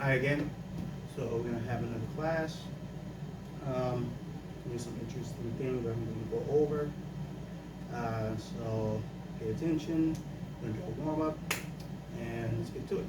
Hi again. So we're gonna have another class. There's some interesting things I'm gonna go over. So pay attention. We're gonna do a warm up, and let's get to it.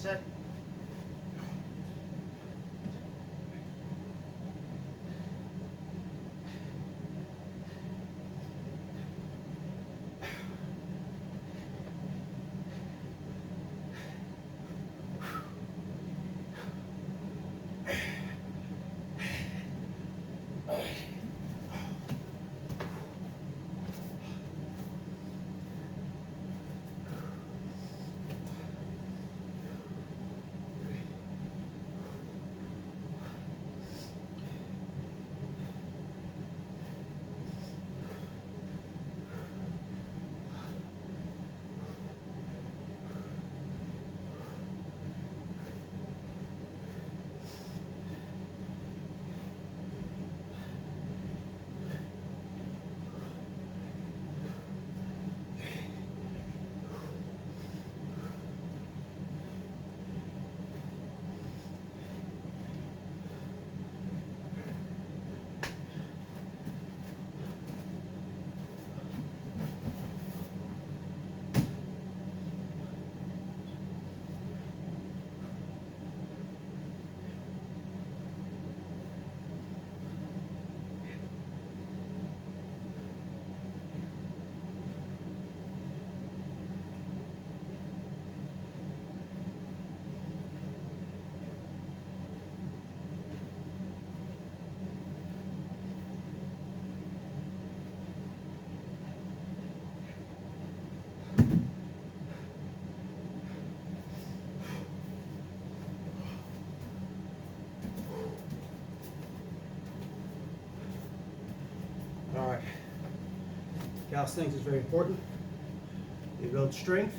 set. All right, calisthenics is very important. They build strength,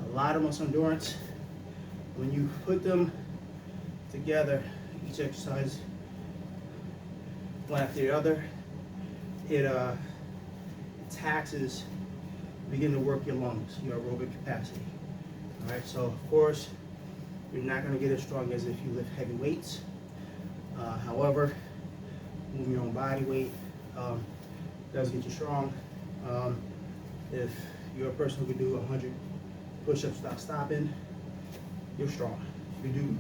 a lot of muscle endurance. When you put them together, each exercise one after the other, it taxes, begin to work your lungs, your aerobic capacity. All right, so of course, you're not going to get as strong as if you lift heavy weights. However, moving your own body weight does get you strong. If you're a person who can do 100 push-ups without stopping, you're strong. If you do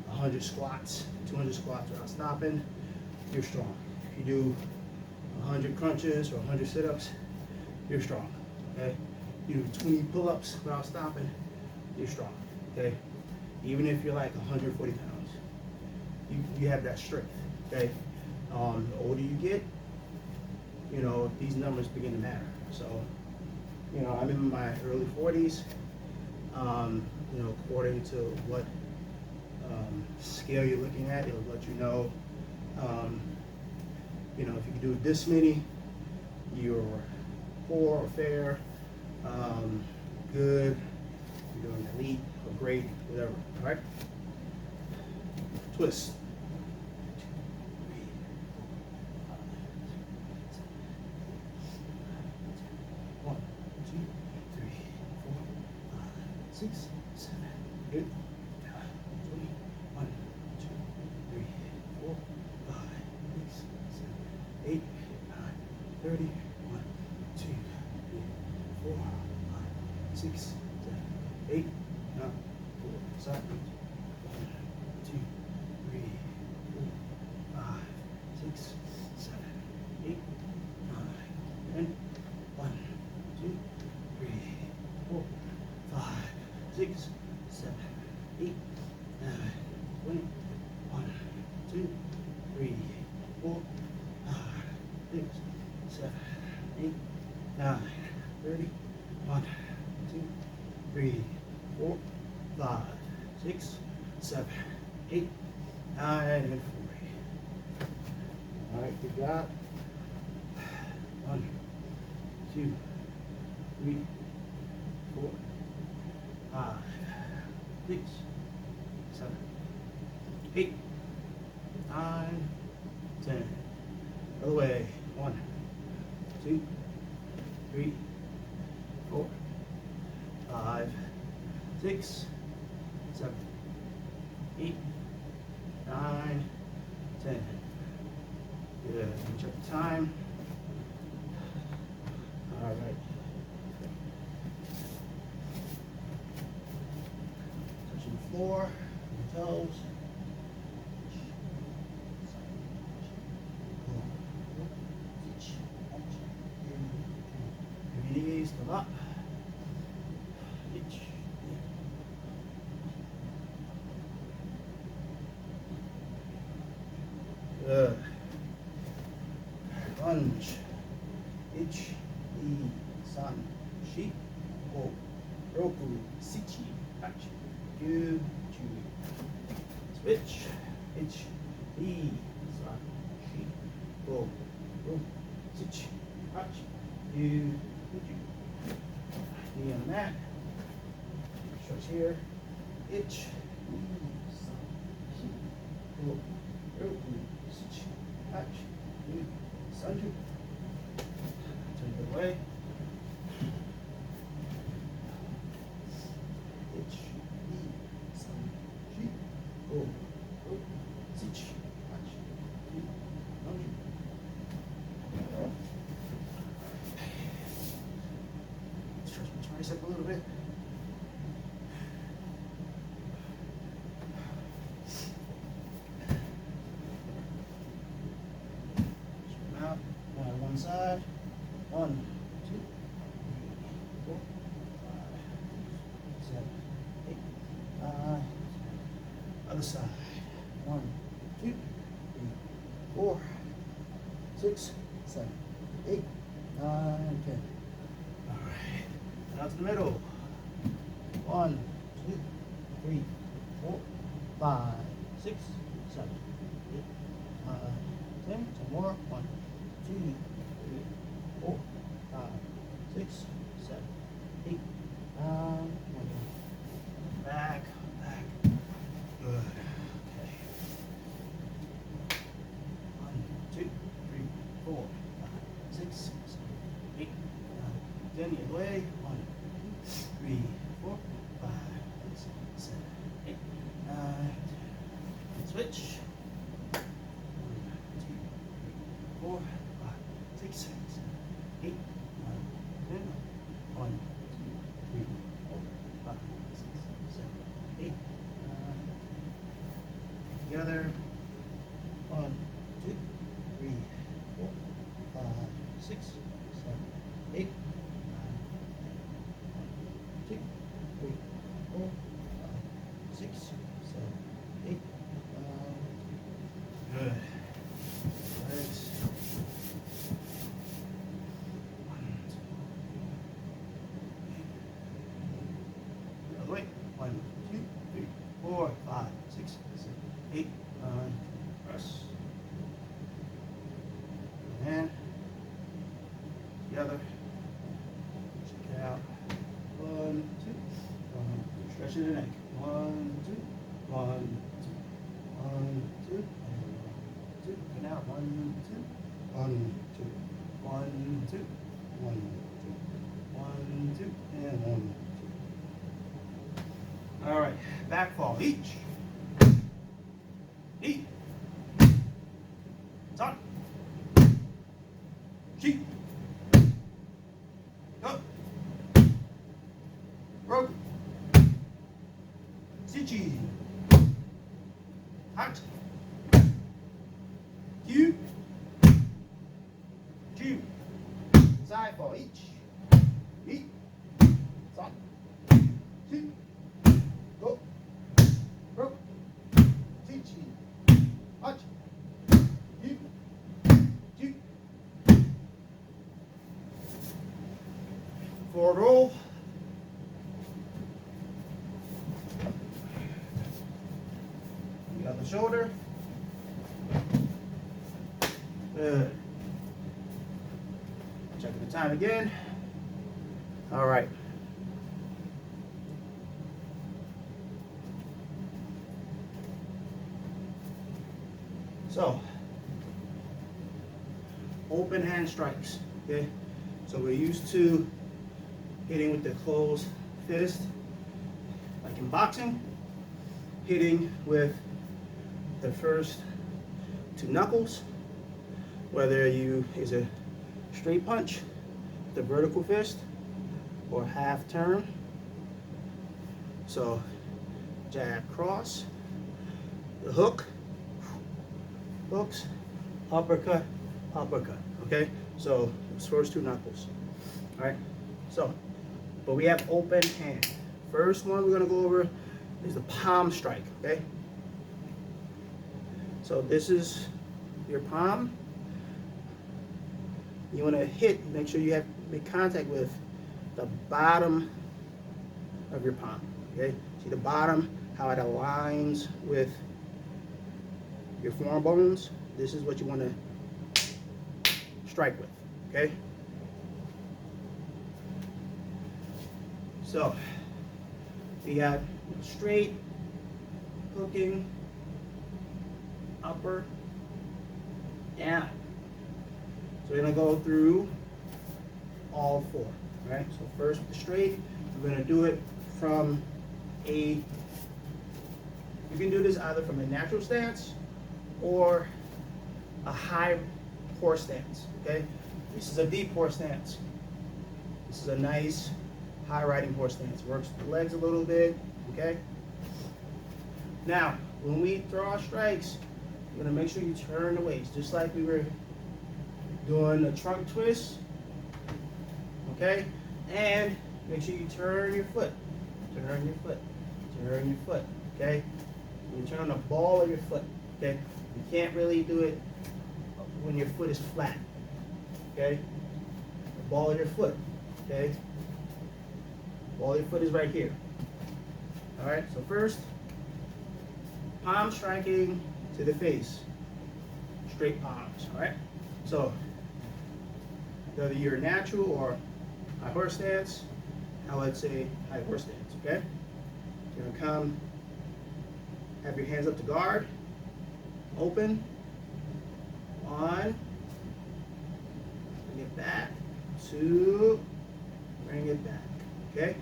100 squats, 200 squats without stopping, you're strong. If you do 100 crunches or 100 sit-ups, you're strong. Okay? You do 20 pull-ups without stopping, you're strong. Okay? Even if you're like 140 pounds, you have that strength. Okay? The older you get, you know, these numbers begin to matter. So, you know, I'm in my early 40s. You know, according to what scale you're looking at, it'll let you know. You know, if you can do this many, you're poor or fair, good, you're doing elite or great, whatever. All right. Twist. Six, 7, 8, 9, 20, 1, 2, 3, 4, 5, 6, 7, 8, 9, 30, 1, 2, 3, 4, 5, 6, 7, 8, 9, 4, 7, 1, 2, 3, 4, 5, 6, 7, 8, 9, 10, 1, 2, 3, 4, 5, 6, 7, 8, 9, 20, 1, 2, 3, 4, 5, 6, 7, 8, 9, 30, 1, 2, 3, 4, 5, 6, 7, 8, 9, and 40. All right, good job. 1, 2, 3, 4, 5, 6, 7, 8, 9, 10. Other way. 1, 2, 3, 4, 5, 6, 7, 8, 9, 10. Good. Check the time. All right. up. Each. Good. Lunge. Ich, I, san, shi, ho, roku, sichi, hachi, gyu, chu. Switch. Ich, I, san, shi, ho, roku, sichi, hachi, gyu, chu. Knee on the mat. Stretch here. Ich, I, san, shi, ho, roku, sichi, hachi, gyu, sanju. Turn the way. Ich, I, san, shi, ho, ro, sich, hach, gyu, nanju. Stretch my tricep a little bit. Stretch them out. One on one side. 1, 2, 3, 4, 5, 6, 7, 8, 9. Other side. 1, 2, 3, 4, 6, 7, 8, 9, 10. All right. Down to the middle. 1, 2, 3, 4, 5, 6, 7, 8, 9, 10. 10 more. 1, 2, 3, 4, 5, 6, 7, 8, 9, 10. Back, back. Good. Okay. 1, 2, 3, 4, 5, 6, 7, 8, 9, 10. The other way. 1, 2, 3, 4, 5, 6, 7, 8, 9, 10. Switch. 1, 2, 3, 4, 5, 6, 7, 8, 9, 10. 1, 2, 3, 4, 5, 6, 7, 8, 9. Together. 1, 2, 3, 4, 5, 6, 7, 8, 9. 1, 2, 3, 4, 5, 6, 7, 8, 9. Good. Legs. Wait. 1, 2, 3, 4, 5, 6, 7, 8, 9. Press. And together. Check it out. 1, 2. Stretching the neck. 1, 2. 1, 2. 1, 2. 2. And out. 1, 2. 1, 2. 1, 2. 1, 2. 1, 2. And 1, 2. All right, back fall each. Knee. San. Shi. Go. Roku. Sichi. Hach. Gyu. Ju. Side fall each. Knee. San. Shi. Go. Roku. Sichi. Hach. Gyu. Ju. Forward roll. The other shoulder. Good. Checking the time again. All right. So, open hand strikes, okay? So we're used to hitting with the closed fist, like in boxing, hitting with the first two knuckles, whether you is a straight punch, the vertical fist, or half turn. So, jab, cross, the hook, hooks, uppercut, uppercut, okay? So, those first two knuckles, all right? So, but we have open hand. First one we're gonna go over is the palm strike, okay? So this is your palm. You wanna hit, make sure you make contact with the bottom of your palm, okay? See the bottom, how it aligns with your forearm bones? This is what you wanna strike with, okay? So, we got straight, hooking, upper, down. So we're gonna go through all four, right? So first with the straight, we're gonna do it from you can do this either from a natural stance or a high horse stance, okay? This is a deep horse stance. This is a nice high riding horse stance. Works the legs a little bit, okay? Now, when we throw our strikes, you're gonna make sure you turn the waist, just like we were doing a trunk twist, okay? And make sure you turn your foot, turn your foot, turn your foot, okay? You turn the ball of your foot, okay? You can't really do it when your foot is flat, okay? The ball of your foot, okay? The ball of your foot is right here. All right, so first, palm striking to the face, straight palms, all right? So, whether you're natural or high horse stance, I would say high horse stance, okay? You're gonna come, have your hands up to guard, open, one, bring it back, two, bring it back, okay?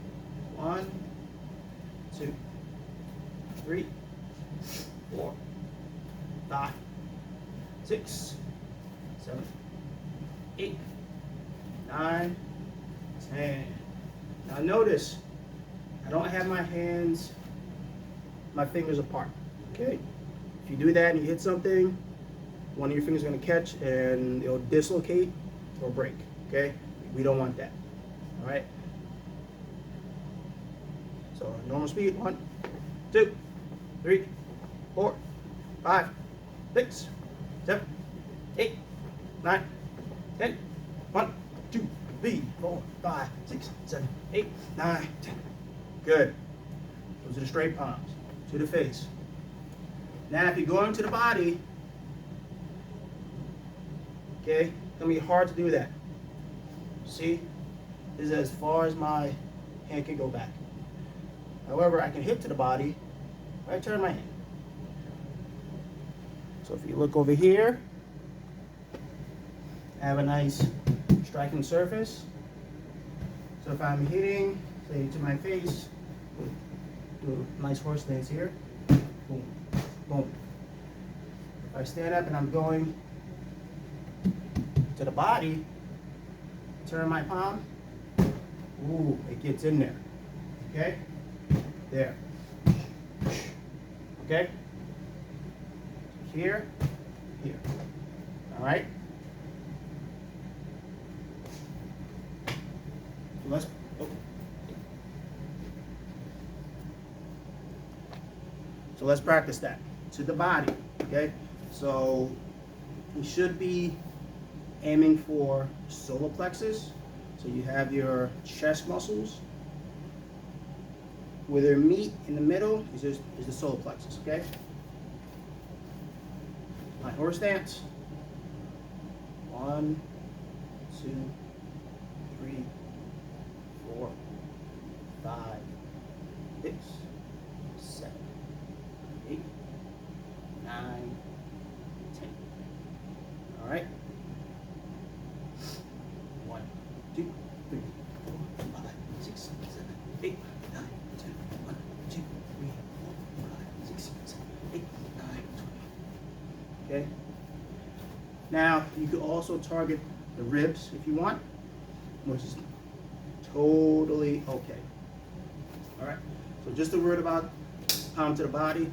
1, 2, 3, 4, 5, 6, 7, 8, 9, 10. Now notice, I don't have my hands, my fingers apart, okay? If you do that and you hit something, one of your fingers is going to catch and it'll dislocate or break, okay? We don't want that, all right? So normal speed, 1, 2, 3, 4, 5, 6, 7, 8, 9, 10. 1, 2, 3, 4, 5, 6, 7, 8, 9, 10. Good. Those are the straight palms to the face. Now if you go into the body, okay, it's gonna be hard to do that. See, this is as far as my hand can go back. However, I can hit to the body if I turn my hand. So if you look over here, I have a nice striking surface. So if I'm hitting, say, to my face, do a nice horse stance here, boom, boom. If I stand up and I'm going to the body, turn my palm, ooh, it gets in there, okay? There, okay? Here, here, all right? So let's practice that to the body, okay? So we should be aiming for solar plexus. So you have your chest muscles. Where they meet in the middle is the solar plexus, okay? My horse stance. 1, 2, 3, 4, 5, 6, 7, 8, 9, 10. All right. 1, 2, 3, 4, 5, 6, 7, 8, 9, 10. 1, 2, 3, 4, 5, 6, 7, 8, 9, 20. Okay. Now you could also target the ribs if you want, which is totally okay. All right. So just a word about palm to the body.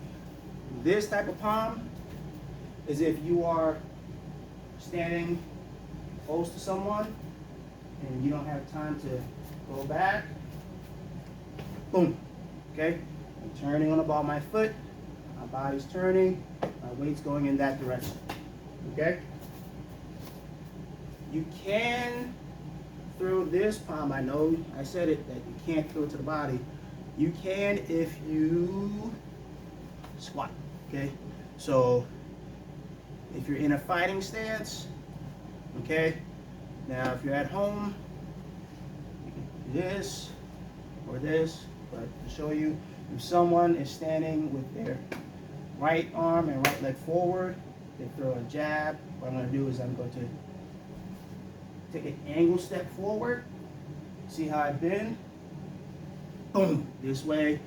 This type of palm is if you are standing close to someone and you don't have time to Go back. Boom. Okay? I'm turning on the ball of my foot. My body's turning. My weight's going in that direction. Okay? You can throw this palm. I know I said it that you can't throw it to the body. You can if you squat. Okay? So if you're in a fighting stance, okay? Now if you're at home, you can do this or this, but to show you, if someone is standing with their right arm and right leg forward, they throw a jab. What I'm going to do is I'm going to take an angle step forward. See how I bend? Boom, this way.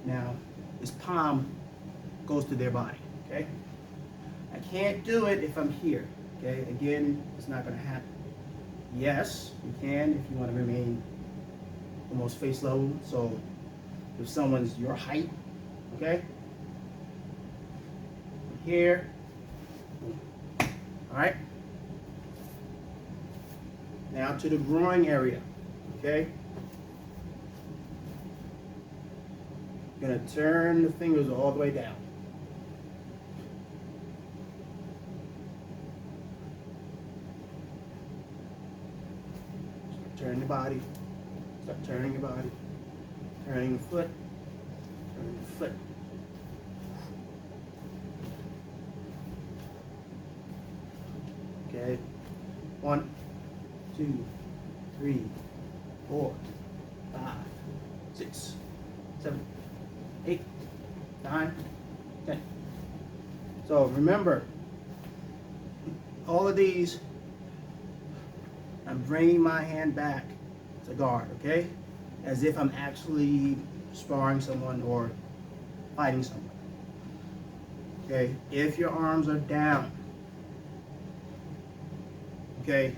Now, this palm goes to their body, okay? I can't do it if I'm here, okay? Again, it's not going to happen. Yes, you can if you want to remain almost face level. So if someone's your height, okay? Here, all right? Now to the groin area, okay? You're gonna turn the fingers all the way down. Start turning the body. Start turning your body. Turning the foot. Turning the foot. Okay. 1, 2, 3, 4, 5, 6, 7, 8, 9, 10. So remember, all of these, I'm bringing my hand back to guard, okay? As if I'm actually sparring someone or fighting someone. Okay? If your arms are down, okay,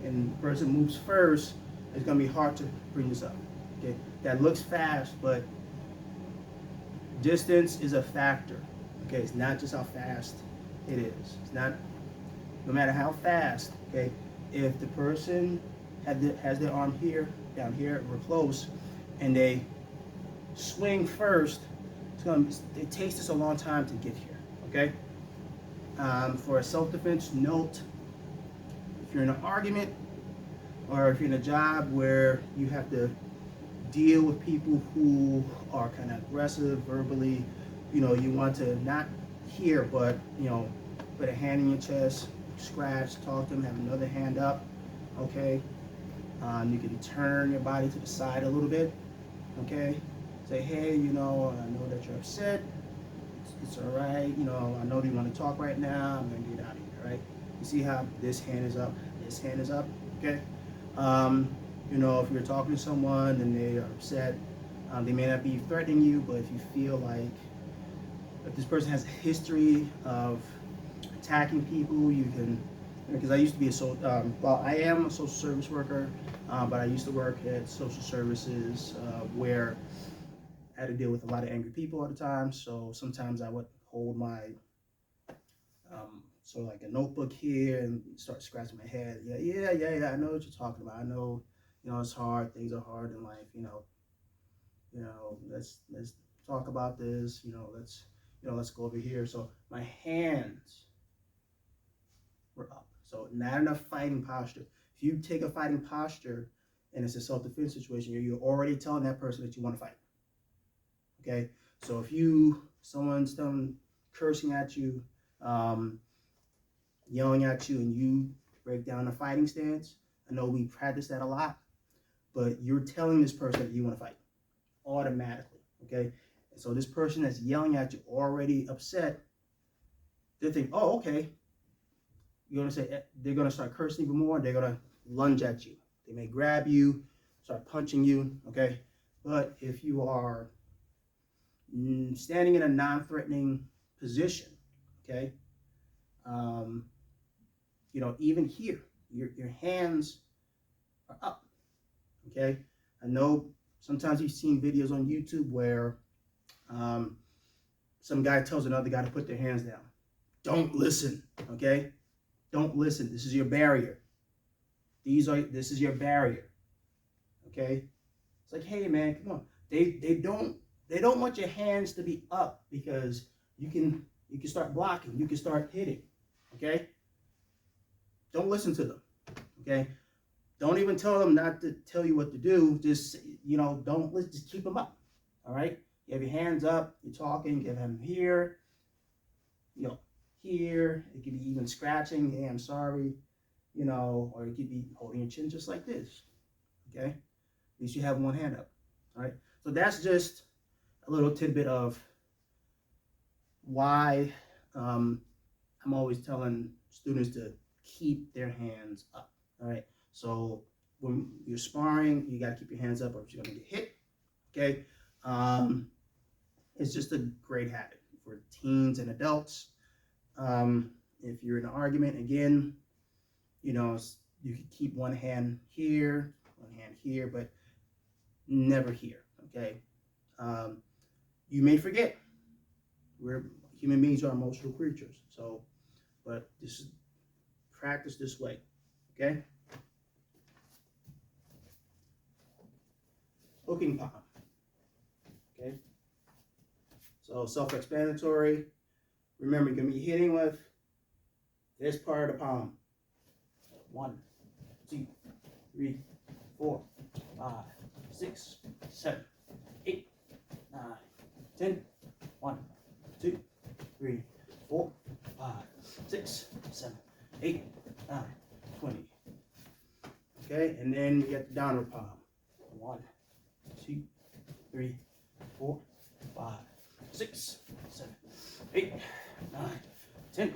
and the person moves first, it's going to be hard to bring this up. Okay? That looks fast, but distance is a factor. Okay? It's not just how fast it is. It's not, no matter how fast, okay, if the person has their arm here, down here, we're close, and they swing first, it takes us a long time to get here, okay? For a self-defense, note, if you're in an argument or if you're in a job where you have to deal with people who are kind of aggressive verbally, you know, you want to not hear, but, you know, put a hand in your chest, scratch, talk to them, have another hand up, okay? You can turn your body to the side a little bit, okay? Say, hey, you know, I know that you're upset. It's all right. You know, I know you want to talk right now. I'm going to get out of here, right? You see how this hand is up, this hand is up, okay? You know, if you're talking to someone and they are upset, they may not be threatening you, but if you feel like if this person has a history of attacking people, you can, because I used to be well, I am a social service worker, but I used to work at social services where I had to deal with a lot of angry people all the time. So sometimes I would hold my, so like a notebook here and start scratching my head. Yeah, I know what you're talking about. I know, you know, it's hard. Things are hard in life. You know, let's talk about this. You know, let's go over here. So my hands were up. So not enough fighting posture. If you take a fighting posture and it's a self-defense situation, you're already telling that person that you want to fight. Okay, so if someone's cursing at you, yelling at you, and you break down a fighting stance, I know we practice that a lot, but you're telling this person that you want to fight automatically. Okay, and so this person that's yelling at you, already upset, they think, oh, okay. You're gonna say they're gonna start cursing even more. They're gonna lunge at you. They may grab you, start punching you. Okay, but if you are standing in a non-threatening position, okay, you know, even here, your hands are up, okay? I know sometimes you've seen videos on YouTube where some guy tells another guy to put their hands down. Don't listen, okay? Don't listen. This is your barrier. This is your barrier. Okay? It's like, hey man, come on. They don't want your hands to be up because you can start blocking, you can start hitting. Okay? Don't listen to them. Okay? Don't even tell them not to tell you what to do. Just, just keep them up. All right? You have your hands up, you're talking, you have them here, here. It could be even scratching, hey, I'm sorry, or it could be holding your chin just like this. Okay? At least you have one hand up. All right? So that's just a little tidbit of why I'm always telling students to keep their hands up. All right? So when you're sparring, you got to keep your hands up or you're going to get hit. Okay? It's just a great habit for teens and adults. If you're in an argument, again, you can keep one hand here, but never here. Okay? You may forget. Human beings are emotional creatures. So, but this is practice this way. Okay? Hooking palm. Okay? So self-explanatory. Remember, you're going to be hitting with this part of the palm. 1, 2, 3, 4, 5, 6, 7, 8, 9, 10. 1, 2, 3, 4, 5, 6, 7, 8, 9, 20. Okay, and then we get the downward palm. 1, 2, 3, 4, 5, 6, 7, 8, 9, 10.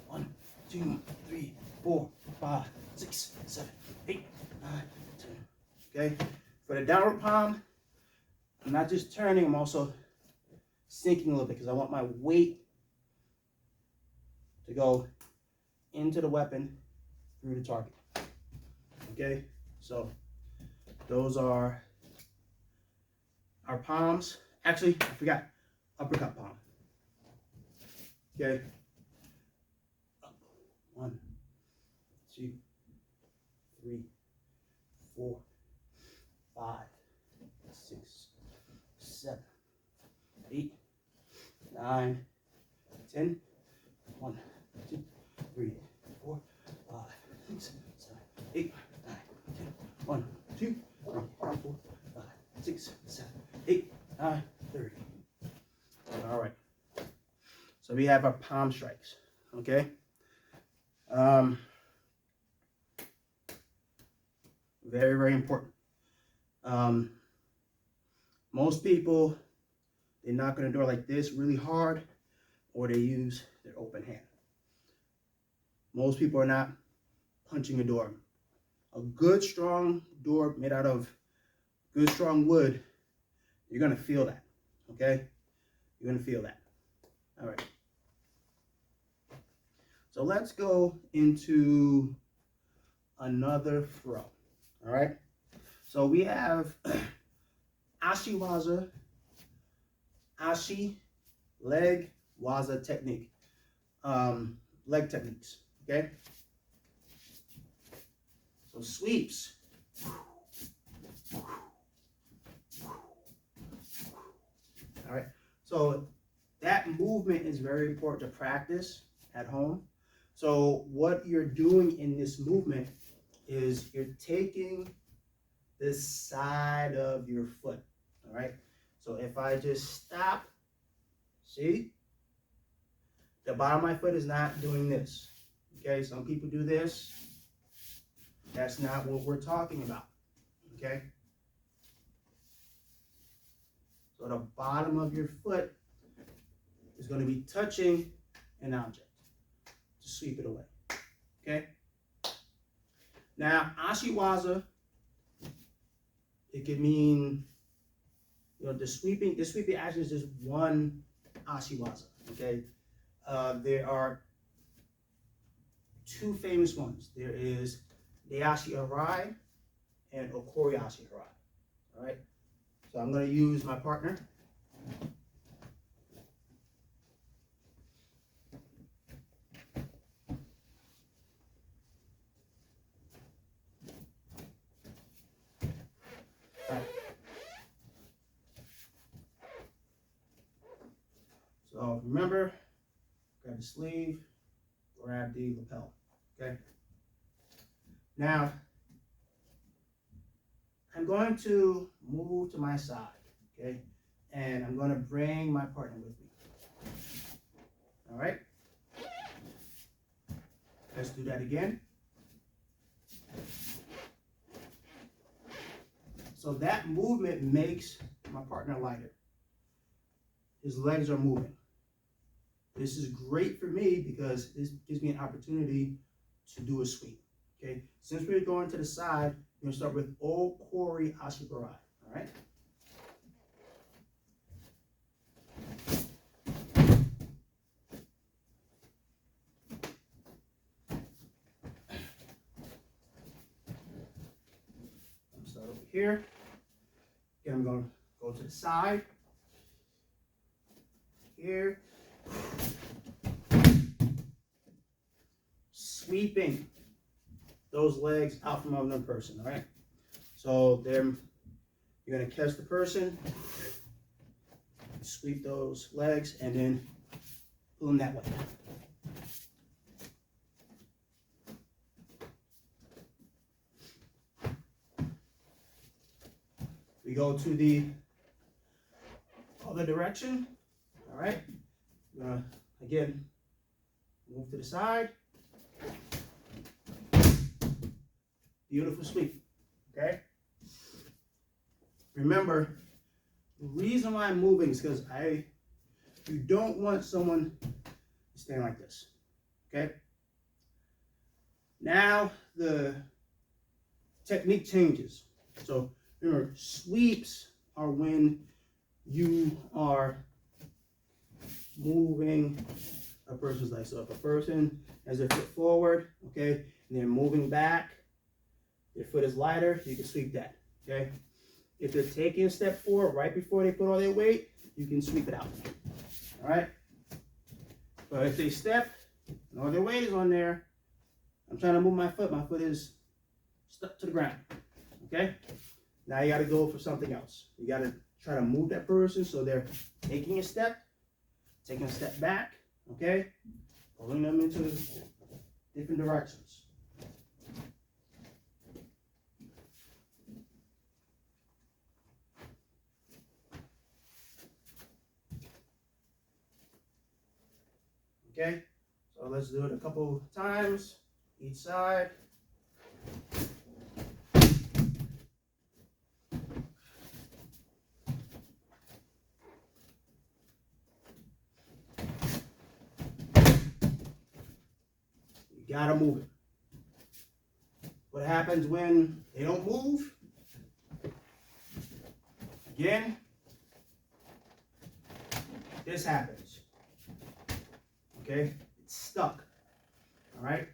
1, 2, 3, 4, 5, 6, 7, 8, 9, 10. Okay, for the downward palm, I'm not just turning, I'm also sinking a little bit because I want my weight to go into the weapon through the target. Okay, so those are our palms. Actually, I forgot, uppercut palm. Okay, up. 1, 2, 3, 4, 5, 6, 7, 8, 9, 10. 1, 2, 3, 4, 5, 6, 7, 8, 9, 10. 1, 2, 3, 4, 5, 6, 7, 8, 9, 30. All right. So we have our palm strikes. Okay. Very, very important. Most people, they knock on the door like this really hard, or they use their open hand. Most people are not punching a door. A good strong door made out of good strong wood, you're gonna feel that. Okay? You're gonna feel that. All right. So let's go into another throw. All right. So we have Ashi Waza, Ashi, leg, Waza technique, leg techniques. Okay. So sweeps. All right. So that movement is very important to practice at home. So what you're doing in this movement is you're taking the side of your foot. All right. So if I just stop, see, the bottom of my foot is not doing this. Okay. Some people do this. That's not what we're talking about. Okay. So the bottom of your foot is going to be touching an object to sweep it away. Okay. Now, Ashi Waza, it could mean, the sweeping action is just one Ashi Waza. Okay. There are two famous ones. There is De-escalation Harai and Okori-ashi Harai. All right. So I'm going to use my partner. sleeve, grab the lapel, okay? Now, I'm going to move to my side, okay? And I'm going to bring my partner with me. All right? Let's do that again. So that movement makes my partner lighter. His legs are moving. This is great for me because this gives me an opportunity to do a sweep. Okay, since we're going to the side, we're going to start with Okori Ashi Waza. All right. I'm start over here. Again, I'm going to go to the side. Here. Sweeping those legs out from another person, all right? So then you're gonna catch the person, sweep those legs, and then pull them that way. We go to the other direction, all right? We're gonna, again, move to the side. Beautiful sweep, okay? Remember, the reason why I'm moving is because you don't want someone to stand like this, okay? Now the technique changes. So remember, sweeps are when you are moving a person's leg. So if a person has their foot forward, okay, and they're moving back, their foot is lighter, you can sweep that, okay? If they're taking a step forward right before they put all their weight, you can sweep it out, all right? But if they step and all their weight is on there, I'm trying to move my foot is stuck to the ground, okay? Now you gotta go for something else. You gotta try to move that person so they're taking a step back, okay? Pulling them into different directions. Okay, so let's do it a couple times, each side. You gotta move it. What happens when they don't move? Again, this happens. Okay, it's stuck. All right.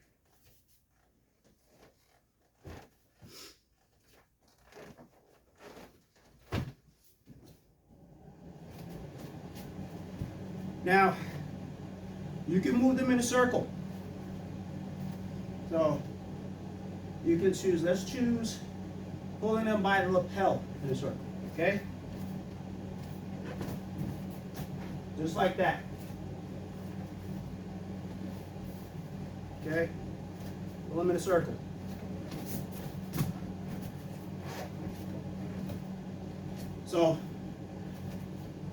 Now, you can move them in a circle. So, you can choose, let's choose pulling them by the lapel in a circle, okay? Just like that. Okay? Pull them in a circle. So,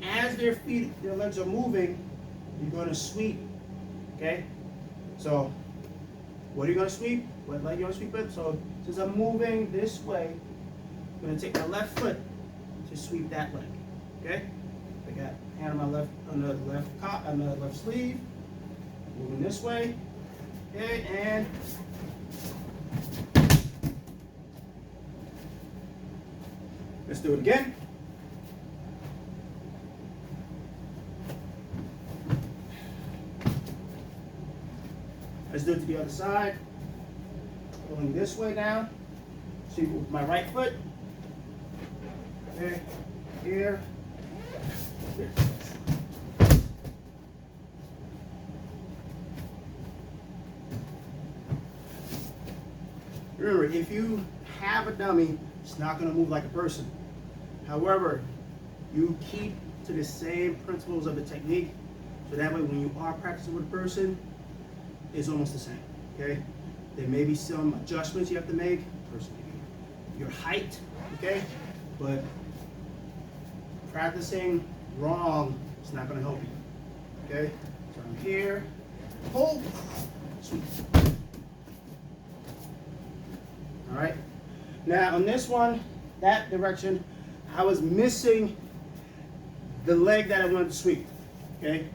as their legs are moving, you're going to sweep. Okay? So, what are you going to sweep? What leg are you going to sweep with? So, since I'm moving this way, I'm going to take my left foot to sweep that leg. Okay? I got hand on the left sleeve. Moving this way. Okay, and let's do it again. Let's do it to the other side. Going this way now. Sweep with my right foot. Okay, here. Here. Remember, if you have a dummy, it's not going to move like a person. However, you keep to the same principles of the technique, So that way when you are practicing with a person, it's almost the same, okay? There may be some adjustments you have to make, person, your height, okay? But practicing wrong is not gonna help you, okay? So I'm here, hold, sweep. All right? Now on this one, that direction, I was missing the leg that I wanted to sweep, okay?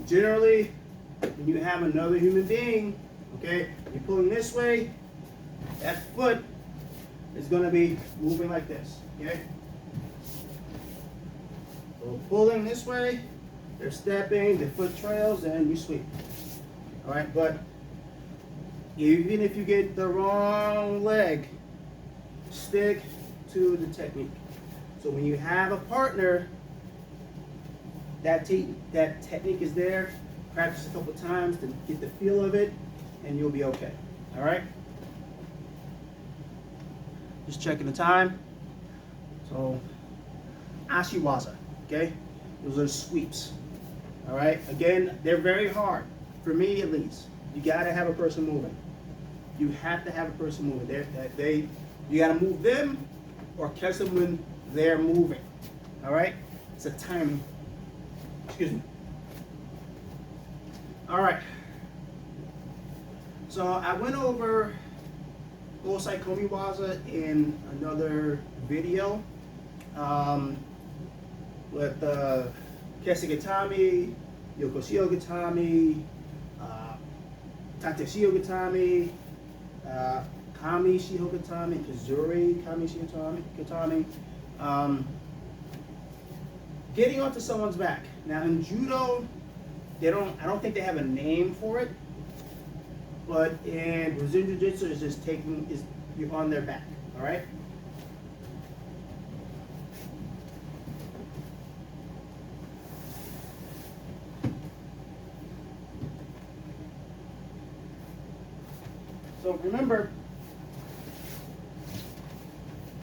Generally, when you have another human being, okay, you're pulling this way, that foot is gonna be moving like this, okay? So pulling this way, they're stepping, the foot trails, and you sweep. All right, but even if you get the wrong leg, stick to the technique. So when you have a partner, that technique is there. Practice a couple times to get the feel of it, and you'll be okay. All right? Just checking the time. So, Ashi Waza, okay? Those are sweeps. All right? Again, they're very hard, for me at least. You gotta have a person moving. You have to have a person moving. You gotta move them or catch them when they're moving. All right? It's a timing. Excuse me. All right. So I went over Ashi Waza in another video with Kesegatami, Yokoshio Gatami, Tateshio Gatami, Kami Shiho Gatami, Kazuri Kami Shiho Gatami. Getting onto someone's back. Now in judo, I don't think they have a name for it, but in Brazilian Jiu-Jitsu is just you're on their back, all right? So remember,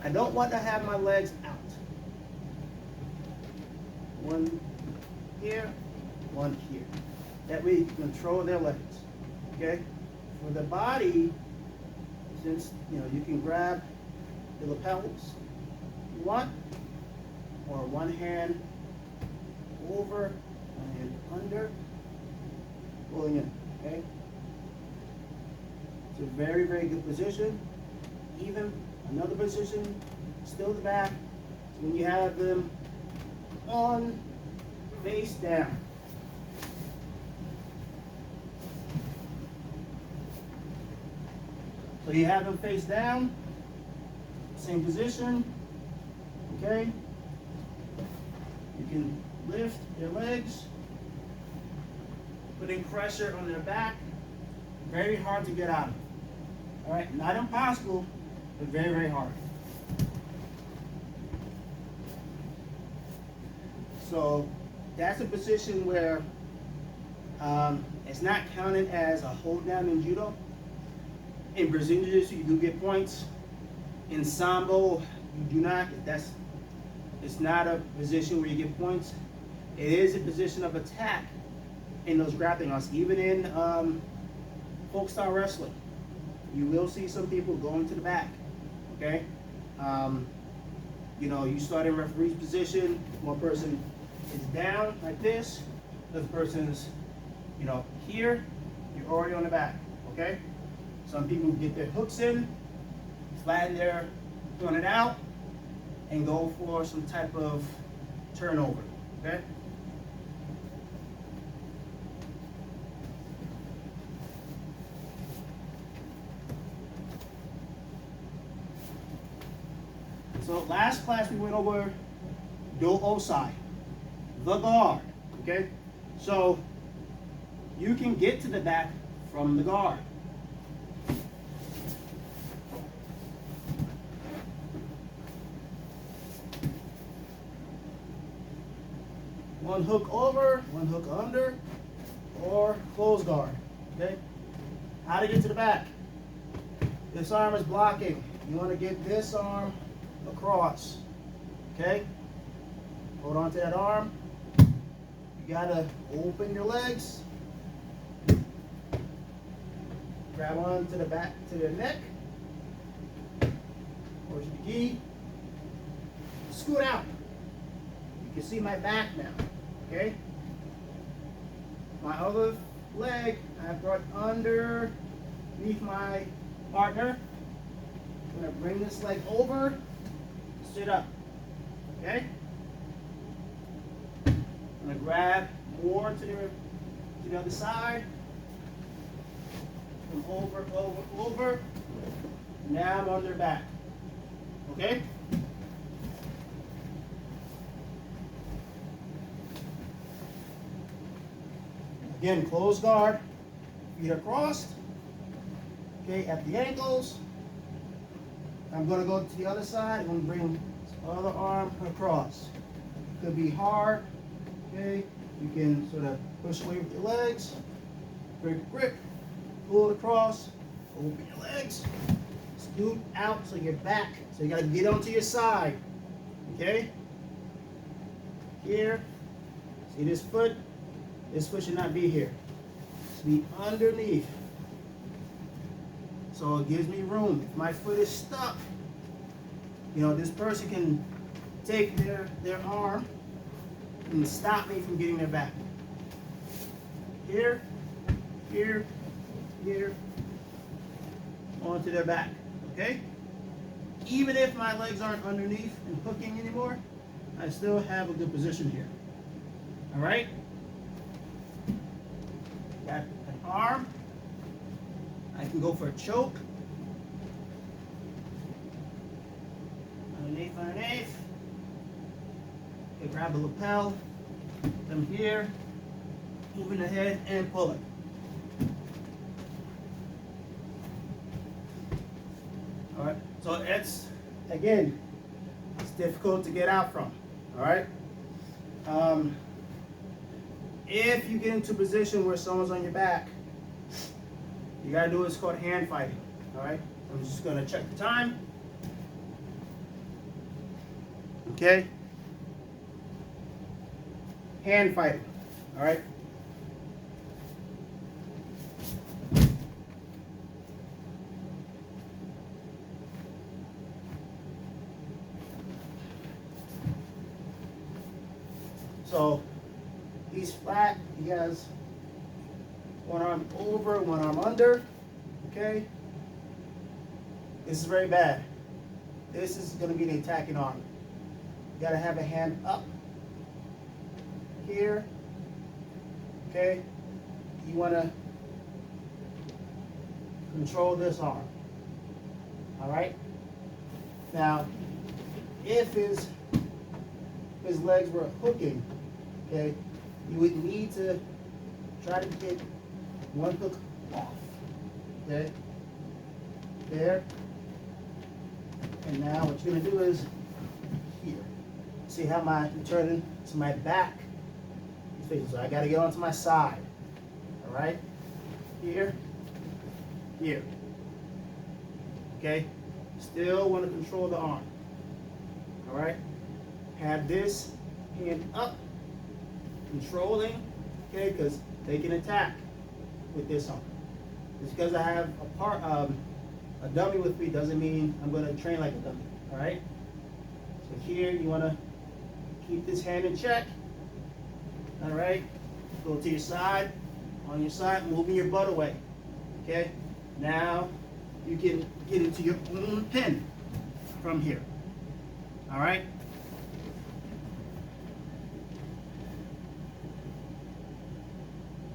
I don't want to have my legs out. One here, one here. That way you can control their legs, okay? For the body, since you can grab the lapels if you want, or one hand over, one hand under, pulling in, okay? It's a very, very good position. Even another position, still the back. So when you have them on, face down. So you have them face down, same position, okay? You can lift their legs, putting pressure on their back. Very hard to get out of. All right, not impossible, but very, very hard. So that's a position where it's not counted as a hold down in judo. In Brazilian Jiu-Jitsu, you do get points. In Sambo, you do not. It's not a position where you get points. It is a position of attack in those grappling arts. Even in folk style wrestling, you will see some people going to the back. Okay, you start in referee's position. One person is down like this. The other person's, here. You're already on the back. Okay. Some people get their hooks in, flatten their, throwing it out, and go for some type of turnover, okay? So last class we went over Do-osai, the guard, okay? So you can get to the back from the guard. One hook over, one hook under, or close guard, okay? How to get to the back. This arm is blocking. You want to get this arm across, okay? Hold on to that arm. You gotta open your legs. Grab on to the back, to the neck. Or to the gi. Scoot out. You can see my back now. Okay? My other leg I brought underneath my partner. I'm gonna bring this leg over, sit up. Okay? I'm gonna grab more to the other side. Come over, over, over. Now I'm on their back. Okay? Again, close guard, feet are crossed. Okay, at the ankles. I'm going to go to the other side. I'm going to bring the other arm across. It could be hard. Okay, you can sort of push away with your legs. Grip, grip, pull it across. Open your legs. Scoot out so you're back. So you got to get onto your side. Okay. Here. See this foot? This foot should not be here. It should be underneath. So it gives me room. If my foot is stuck, you know, this person can take their arm and stop me from getting their back. Here, here, here, onto their back, okay? Even if my legs aren't underneath and hooking anymore, I still have a good position here. All right? Got an arm. I can go for a choke. Underneath, underneath. Okay, grab the lapel. Come here. Moving the head and pull it. All right. So it's, again, it's difficult to get out from. All right. If you get into a position where someone's on your back, you gotta do what's called hand fighting. All right. I'm just gonna check the time. Okay. Hand fighting. All right. So he's flat. He has one arm over, one arm under. Okay. This is very bad. This is going to be the attacking arm. You got to have a hand up here. Okay. You want to control this arm. All right. Now, if his legs were hooking, okay, you would need to try to get one hook off. Okay. There. And now what you're going to do is here. See how I'm turning to my back? So I got to get onto my side. All right? Here. Here. Okay? Still want to control the arm. All right? Have this hand up, controlling, okay, because they can attack with this arm. Just because I have a dummy with me doesn't mean I'm going to train like a dummy, all right? So here you want to keep this hand in check, all right? Go to your side, on your side, moving your butt away, okay? Now you can get into your own pin from here, all right?